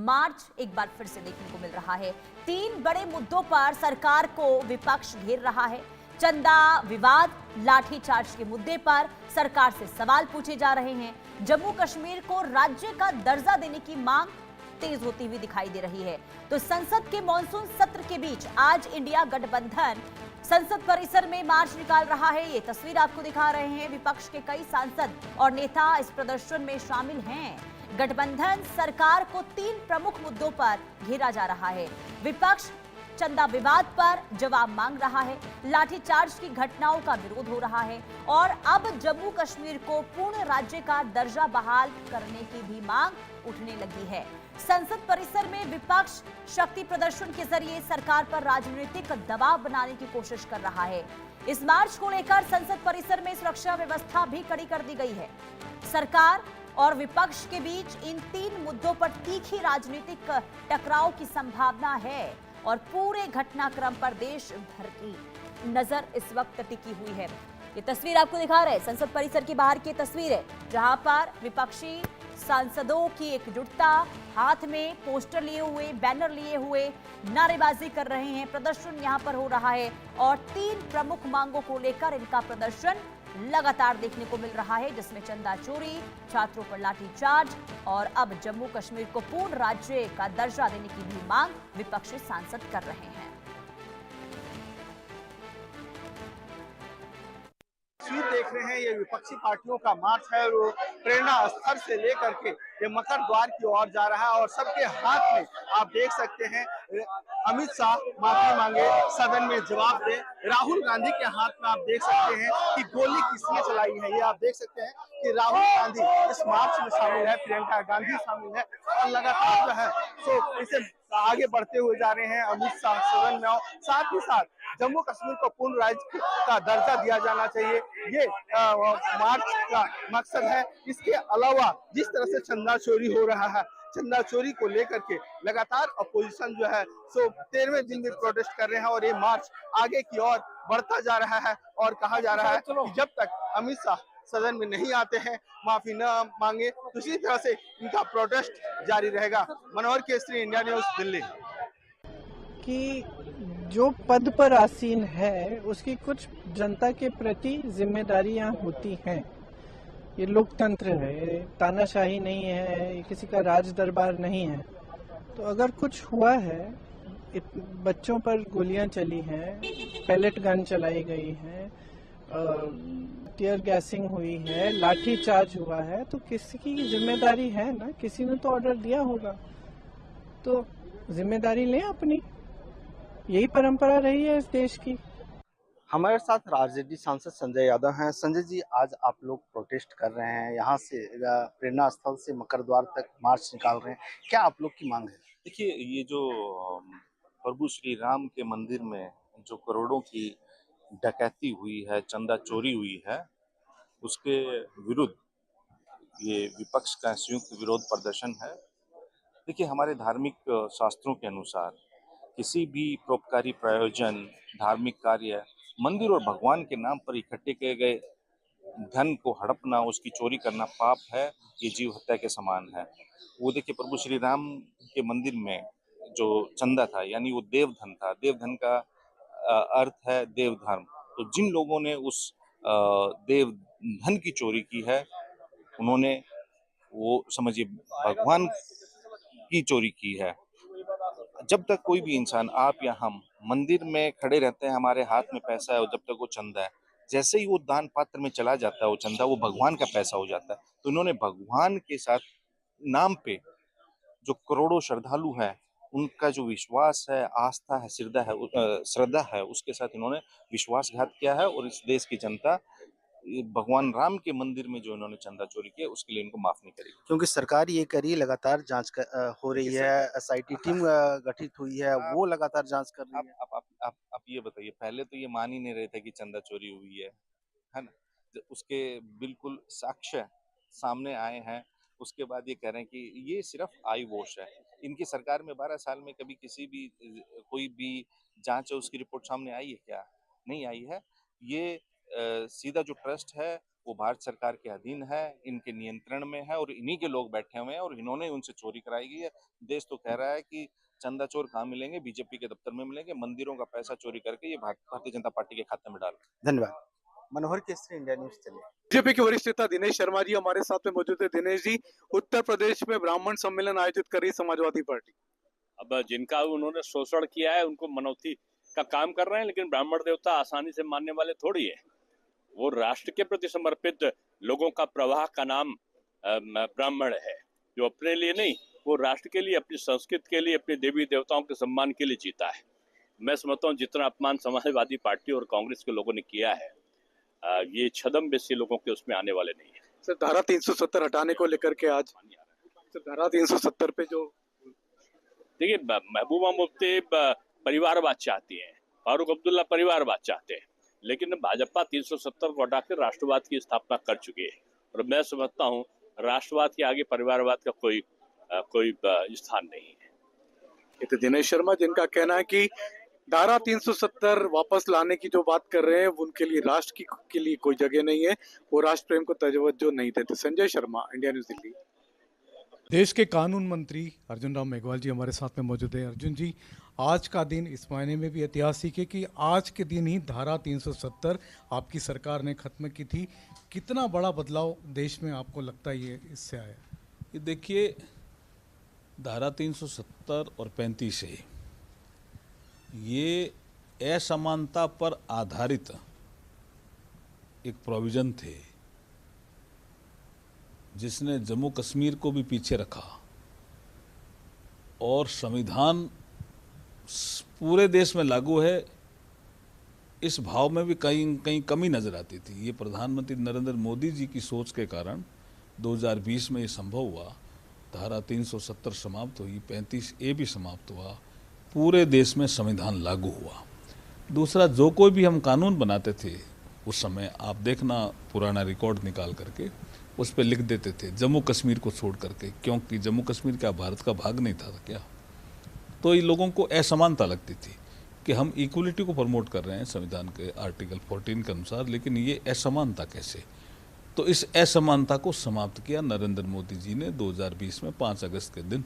मार्च एक बार फिर से देखने को मिल रहा है। 3 बड़े मुद्दों पर सरकार को विपक्ष घेर रहा है। चंदा विवाद, लाठीचार्ज के मुद्दे पर सरकार से सवाल पूछे जा रहे हैं। जम्मू कश्मीर को राज्य का दर्जा देने की मांग तेज होती हुई दिखाई दे रही है। तो संसद के मॉनसून सत्र के बीच आज इंडिया गठबंधन संसद परिसर में मार्च निकाल रहा है। ये तस्वीर आपको दिखा रहे हैं। विपक्ष के कई सांसद और नेता इस प्रदर्शन में शामिल हैं। गठबंधन सरकार को 3 प्रमुख मुद्दों पर घेरा जा रहा है। विपक्ष चंदा विवाद पर जवाब मांग रहा है, लाठीचार्ज की घटनाओं का विरोध हो रहा है और अब जम्मू कश्मीर को पूर्ण राज्य का दर्जा बहाल करने की भी मांग उठने लगी है। संसद परिसर में विपक्ष शक्ति प्रदर्शन के जरिए सरकार पर राजनीतिक दबाव बनाने की कोशिश कर रहा है। इस मार्च को लेकर संसद परिसर में सुरक्षा व्यवस्था भी कड़ी कर दी गई है। सरकार और विपक्ष के बीच इन 3 मुद्दों पर तीखी राजनीतिक टकराव की संभावना है और पूरे घटनाक्रम पर देश भर की नजर इस वक्त टिकी हुई है। ये तस्वीर आपको दिखा रहे हैं संसद परिसर के बाहर की तस्वीर है, जहां पर विपक्षी सांसदों की एकजुटता, हाथ में पोस्टर लिए हुए, बैनर लिए हुए नारेबाजी कर रहे हैं। प्रदर्शन यहां पर हो रहा है और 3 प्रमुख मांगों को लेकर इनका प्रदर्शन लगातार देखने को मिल रहा है, जिसमें चंदा चोरी, छात्रों पर लाठीचार्ज और अब जम्मू कश्मीर को पूर्ण राज्य का दर्जा देने की भी मांग विपक्षी सांसद कर रहे हैं। तस्वीर देख रहे हैं, ये विपक्षी पार्टियों का मार्च है और वो प्रेरणा स्थल से लेकर के ये मकर द्वार की ओर जा रहा है और सबके हाथ में आप देख सकते हैं अमित शाह माफी मांगे, सदन में जवाब दे। राहुल गांधी के हाथ में आप देख सकते हैं कि गोली किसने चलाई है। ये आप देख सकते हैं कि राहुल गांधी इस मार्च में शामिल है, प्रियंका गांधी शामिल है और लगातार जो है सो इसे आगे बढ़ते हुए जा रहे हैं। अमित शाह सदन में, साथ ही साथ जम्मू कश्मीर को पूर्ण राज्य का दर्जा दिया जाना चाहिए, ये मार्च का मकसद है। इसके अलावा जिस तरह से चंदा चोरी हो रहा है, चंदा चोरी को लेकर के लगातार अपोजिशन जो है सो 13वें दिन भी प्रोटेस्ट कर रहे हैं और ये मार्च आगे की ओर बढ़ता जा रहा है और कहा जा रहा है कि जब तक अमित शाह सदन में नहीं आते हैं, माफी न मांगे, तो इसी तरह से इनका प्रोटेस्ट जारी रहेगा। मनोहर केसरी, इंडिया न्यूज, दिल्ली। कि जो पद पर आसीन है उसकी कुछ जनता के प्रति जिम्मेदारियां होती हैं। ये लोकतंत्र है, ये तानाशाही नहीं है, ये किसी का राज दरबार नहीं है। तो अगर कुछ हुआ है, बच्चों पर गोलियां चली हैं, पैलेट गन चलाई गई है, टीयर गैसिंग हुई है, लाठी चार्ज हुआ है, तो किसी की जिम्मेदारी है ना, किसी ने तो ऑर्डर दिया होगा, तो जिम्मेदारी लें अपनी। यही परंपरा रही है इस देश की। हमारे साथ आरजेडी सांसद संजय यादव हैं। संजय जी, आज आप लोग प्रोटेस्ट कर रहे हैं, यहाँ से प्रेरणा स्थल से मकर द्वार तक मार्च निकाल रहे हैं, क्या आप लोग की मांग है? देखिए, ये जो प्रभु श्री राम के मंदिर में जो करोड़ों की डकैती हुई है, चंदा चोरी हुई है, उसके विरुद्ध ये विपक्ष का संयुक्त विरोध प्रदर्शन है। देखिए, हमारे धार्मिक शास्त्रों के अनुसार किसी भी परोपकारी प्रयोजन, धार्मिक कार्य, मंदिर और भगवान के नाम पर इकट्ठे किए गए धन को हड़पना, उसकी चोरी करना पाप है, ये जीव हत्या के समान है। वो देखिए, प्रभु श्री राम के मंदिर में जो चंदा था, यानी वो देवधन था। देवधन का अर्थ है देव धर्म। तो जिन लोगों ने उस देव धन की चोरी की है, उन्होंने वो समझिए भगवान की चोरी की है। जब तक कोई भी इंसान, आप या हम, मंदिर में खड़े रहते हैं, हमारे हाथ में पैसा है और जब तक वो चंदा है, जैसे ही वो दान पात्र में चला जाता है वो चंदा, वो भगवान का पैसा हो जाता है। तो इन्होंने भगवान के साथ नाम पे जो करोड़ों श्रद्धालु हैं, उनका जो विश्वास है, आस्था है, श्रद्धा है, उसके साथ इन्होंने विश्वासघात किया है और इस देश की जनता भगवान राम के मंदिर में जो इन्होंने चंदा चोरी किया, उसके लिए इनको माफ नहीं करेगी। क्योंकि सरकार ये करी, लगातार जांच हो रही है, एसआईटी टीम गठित हुई है, वो लगातार जांच कर रही है। आप ये बताइए, पहले तो ये मान ही नहीं रहे थे कि चंदा चोरी हुई है ना? उसके बिल्कुल साक्ष्य सामने आए हैं, उसके बाद ये कह रहे हैं कि ये सिर्फ आई वॉश है। इनकी सरकार में 12 साल में कभी किसी भी कोई भी जांच है उसकी रिपोर्ट सामने आई है क्या? नहीं आई है। ये सीधा जो ट्रस्ट है वो भारत सरकार के अधीन है, इनके नियंत्रण में है और इन्हीं के लोग बैठे हुए हैं और इन्होंने उनसे चोरी कराई गई है। देश तो कह रहा है कि चंदा चोर कहाँ मिलेंगे, बीजेपी के दफ्तर में मिलेंगे, मंदिरों का पैसा चोरी करके ये भारतीय जनता पार्टी के खाते में डाल रहे हैं। धन्यवाद। मनोहर केसरी, इंडिया न्यूज चलिए। बीजेपी के वरिष्ठ नेता दिनेश शर्मा जी हमारे साथ में मौजूद है। दिनेश जी, उत्तर प्रदेश में ब्राह्मण सम्मेलन आयोजित कर रही समाजवादी पार्टी। अब जिनका उन्होंने शोषण किया है उनको मनौती का काम कर रहे हैं, लेकिन ब्राह्मण देवता आसानी से मानने वाले थोड़ी है। वो राष्ट्र के प्रति समर्पित लोगों का प्रवाह का नाम ब्राह्मण है, जो अपने लिए नहीं, वो राष्ट्र के लिए, अपनी संस्कृति के लिए, अपने देवी देवताओं के सम्मान के लिए जीता है। मैं समझता हूँ जितना अपमान समाजवादी पार्टी और कांग्रेस के लोगों ने किया है, ये छदम बेसी लोगों के उसमें आने वाले नहीं है। सर, धारा 370 हटाने को लेकर के आज धारा 370 पे जो देखिए, महबूबा मुफ्ती परिवारवाद चाहती है, फारूक अब्दुल्ला परिवारवाद चाहते हैं, लेकिन भाजपा 370 को हटाकर राष्ट्रवाद की स्थापना कर चुकी है और मैं समझता हूँ राष्ट्रवाद के आगे परिवारवाद का कोई स्थान नहीं है। ये तो दिनेश शर्मा जिनका कहना है कि धारा 370 वापस लाने की जो बात कर रहे हैं उनके लिए राष्ट्र के लिए कोई जगह नहीं है, वो राष्ट्र प्रेम को तवज्जो नहीं देते। Sanjay Sharma, India news Delhi. देश के कानून मंत्री अर्जुन राम मेघवाल जी हमारे साथ में मौजूद है। अर्जुन जी, आज का दिन इस मायने में भी ऐतिहासिक है कि आज के दिन ही धारा 370 आपकी सरकार ने खत्म की थी। कितना बड़ा बदलाव देश में आपको लगता है ये इससे आया? ये देखिए, धारा 370 और 35 है, ये असमानता पर आधारित एक प्रोविजन थे जिसने जम्मू कश्मीर को भी पीछे रखा और संविधान पूरे देश में लागू है, इस भाव में भी कहीं कमी नजर आती थी। ये प्रधानमंत्री नरेंद्र मोदी जी की सोच के कारण 2020 में ये संभव हुआ। धारा 370 समाप्त हुई, 35A भी समाप्त हुआ, पूरे देश में संविधान लागू हुआ। दूसरा, जो कोई भी हम कानून बनाते थे उस समय आप देखना पुराना रिकॉर्ड निकाल करके उस पर लिख देते थे जम्मू कश्मीर को छोड़ करके, क्योंकि जम्मू कश्मीर क्या भारत का भाग नहीं था क्या? तो ये लोगों को असमानता लगती थी कि हम इक्वलिटी को प्रमोट कर रहे हैं संविधान के आर्टिकल 14 के अनुसार, लेकिन ये असमानता कैसे? तो इस असमानता को समाप्त किया नरेंद्र मोदी जी ने 2020 में 5 अगस्त के दिन।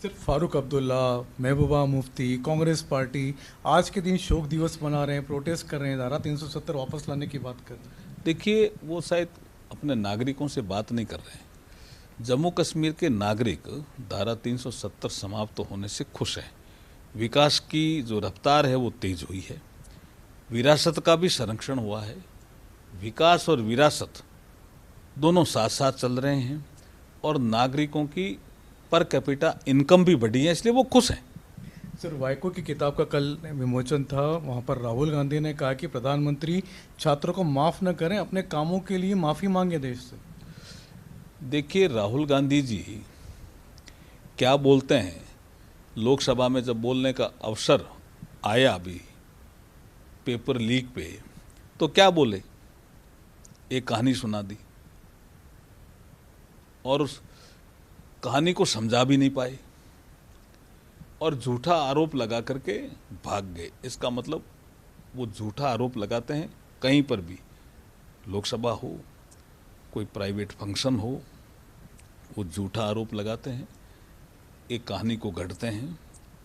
सिर्फ फारूक अब्दुल्ला, महबूबा मुफ्ती, कांग्रेस पार्टी आज के दिन शोक दिवस मना रहे हैं, प्रोटेस्ट कर रहे हैं, धारा 370 वापस लाने की बात कर रहे हैं। देखिए, वो शायद अपने नागरिकों से बात नहीं कर रहे हैं। जम्मू कश्मीर के नागरिक धारा 370 समाप्त होने से खुश हैं। विकास की जो रफ्तार है वो तेज हुई है, विरासत का भी संरक्षण हुआ है, विकास और विरासत दोनों साथ साथ चल रहे हैं और नागरिकों की पर कैपिटा इनकम भी बढ़ी है, इसलिए वो खुश हैं। सर, वाइको की किताब का कल विमोचन था, वहाँ पर राहुल गांधी ने कहा कि प्रधानमंत्री छात्रों को माफ़ न करें, अपने कामों के लिए माफ़ी मांगे देश से। देखिए, राहुल गांधी जी क्या बोलते हैं, लोकसभा में जब बोलने का अवसर आया अभी पेपर लीक पे, तो क्या बोले? एक कहानी सुना दी और उस कहानी को समझा भी नहीं पाए और झूठा आरोप लगा करके भाग गए। इसका मतलब वो झूठा आरोप लगाते हैं कहीं पर भी, लोकसभा हो, कोई प्राइवेट फंक्शन हो, वो झूठा आरोप लगाते हैं, एक कहानी को गढ़ते हैं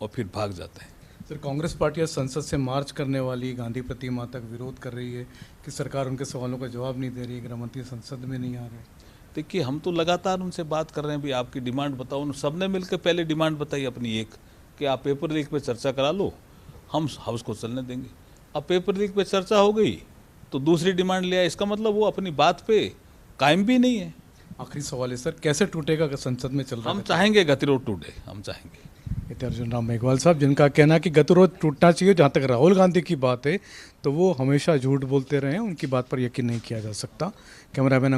और फिर भाग जाते हैं। सर, कांग्रेस पार्टी आज संसद से मार्च करने वाली, गांधी प्रतिमा तक विरोध कर रही है कि सरकार उनके सवालों का जवाब नहीं दे रही है, गृहमंत्री संसद में नहीं आ रहे। देखिए, हम तो लगातार उनसे बात कर रहे हैं, भी आपकी डिमांड बताओ। सबने मिलकर पहले डिमांड बताई अपनी एक, कि आप पेपर लीक पे चर्चा करा लो, हम हाउस को चलने देंगे। अब पेपर लीक पे चर्चा हो गई तो दूसरी डिमांड ले आए, इसका मतलब वो अपनी बात पे कायम भी नहीं है। आखिरी सवाल है सर, कैसे टूटेगा अगर संसद में चल रहा है? हम चाहेंगे गतिरोध टूटे, हम चाहेंगे। ये थे अर्जुन राम मेघवाल साहब, जिनका कहना है कि गतिरोध टूटना चाहिए। जहाँ तक राहुल गांधी की बात है तो वो हमेशा झूठ बोलते रहे हैं, उनकी बात पर यकीन नहीं किया जा सकता। कैमरामैन